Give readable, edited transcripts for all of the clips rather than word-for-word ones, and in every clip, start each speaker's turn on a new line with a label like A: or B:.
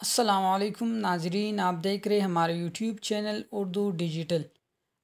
A: السلام علیکم ناظرین، آپ دیکھ رہے ہمارے یوٹیوب چینل اردو ڈیجیٹل۔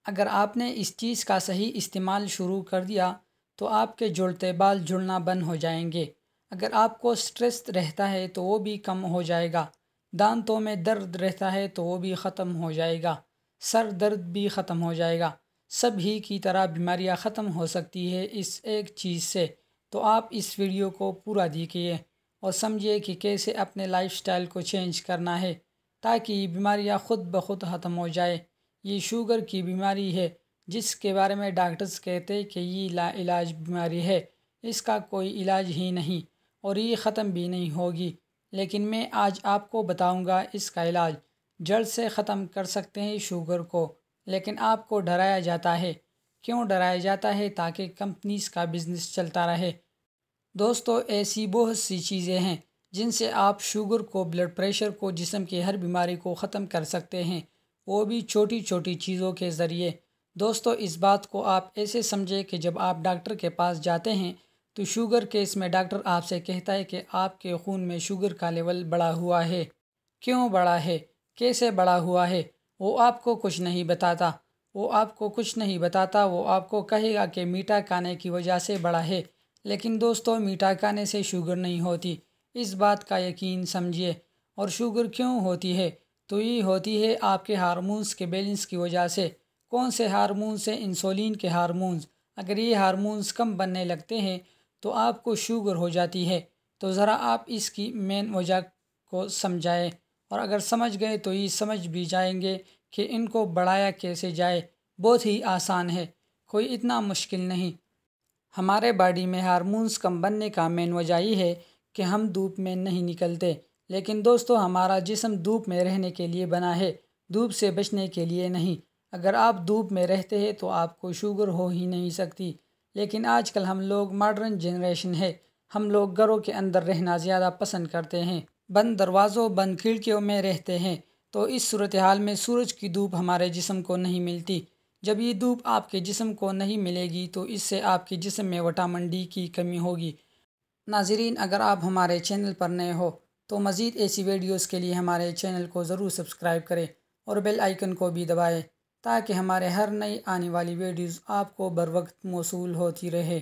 A: اگر آپ نے اس چیز کا صحیح استعمال شروع کر دیا تو آپ کے جڑتے بال جڑنا بند ہو جائیں گے۔ اگر آپ کو سٹریس رہتا ہے تو وہ بھی کم ہو جائے گا، دانتوں میں درد رہتا ہے تو وہ بھی ختم ہو جائے گا، سر درد بھی ختم ہو جائے گا۔ سب ہی کی طرح بیماریاں ختم ہو سکتی ہے اس ایک چیز سے۔ تو آپ اس ویڈیو کو پورا دیکھیے اور سمجھیے کہ کیسے اپنے لائف سٹائل کو چینج کرنا ہے تاکہ یہ بیماریاں خود بخود ختم ہو جائے۔ یہ شوگر کی بیماری ہے جس کے بارے میں ڈاکٹرز کہتے ہیں کہ یہ لا علاج بیماری ہے، اس کا کوئی علاج ہی نہیں اور یہ ختم بھی نہیں ہوگی، لیکن میں آج آپ کو بتاؤں گا اس کا علاج۔ جڑ سے ختم کر سکتے ہیں شوگر کو، لیکن آپ کو ڈرایا جاتا ہے۔ کیوں ڈرایا جاتا ہے؟ تاکہ کمپنیز کا بزنس چلتا رہے۔ دوستو، ایسی بہت سی چیزیں ہیں جن سے آپ شوگر کو، بلڈ پریشر کو، جسم کی ہر بیماری کو ختم کر سکتے ہیں، وہ بھی چھوٹی چھوٹی چیزوں کے ذریعے۔ دوستو، اس بات کو آپ ایسے سمجھیں کہ جب آپ ڈاکٹر کے پاس جاتے ہیں تو شوگر کیس میں ڈاکٹر آپ سے کہتا ہے کہ آپ کے خون میں شوگر کا لیول بڑھا ہوا ہے۔ کیوں بڑھا ہے؟ کیسے بڑھا ہوا ہے؟ وہ آپ کو کچھ نہیں بتاتا۔ وہ آپ کو کہے گا کہ میٹھا کھانے کی وجہ سے بڑھا ہے، لیکن دوستو، میٹھا کھانے سے شوگر نہیں ہوتی، اس بات کا یقین سمجھیے۔ اور شوگر کیوں ہوتی ہے؟ تو یہ ہوتی ہے آپ کے ہارمونز کے بیلنس کی وجہ سے۔ کون سے ہارمونز ہیں؟ انسولین کے ہارمونز۔ اگر یہ ہارمونز کم بننے لگتے ہیں تو آپ کو شوگر ہو جاتی ہے۔ تو ذرا آپ اس کی مین وجہ کو سمجھائیں، اور اگر سمجھ گئے تو یہ سمجھ بھی جائیں گے کہ ان کو بڑھایا کیسے جائے۔ بہت ہی آسان ہے، کوئی اتنا مشکل نہیں۔ ہمارے باڈی میں ہارمونز کم بننے کا مین وجہ یہ ہے کہ ہم دھوپ میں نہیں نکلتے، لیکن دوستو ہمارا جسم دھوپ میں رہنے کے لیے بنا ہے، دھوپ سے بچنے کے لیے نہیں۔ اگر آپ دھوپ میں رہتے ہیں تو آپ کو شوگر ہو ہی نہیں سکتی، لیکن آج کل ہم لوگ ماڈرن جنریشن ہے، ہم لوگ گھروں کے اندر رہنا زیادہ پسند کرتے ہیں، بند دروازوں، بند کھڑکیوں میں رہتے ہیں، تو اس صورتحال میں سورج کی دھوپ ہمارے جسم کو نہیں ملتی۔ جب یہ دھوپ آپ کے جسم کو نہیں ملے گی تو اس سے آپ کے جسم میں وٹامن ڈی کی کمی ہوگی۔ ناظرین، اگر آپ ہمارے چینل پر نئے ہو تو مزید ایسی ویڈیوز کے لیے ہمارے چینل کو ضرور سبسکرائب کریں اور بیل آئیکن کو بھی دبائیں تاکہ ہمارے ہر نئی آنے والی ویڈیوز آپ کو بر وقت موصول ہوتی رہے۔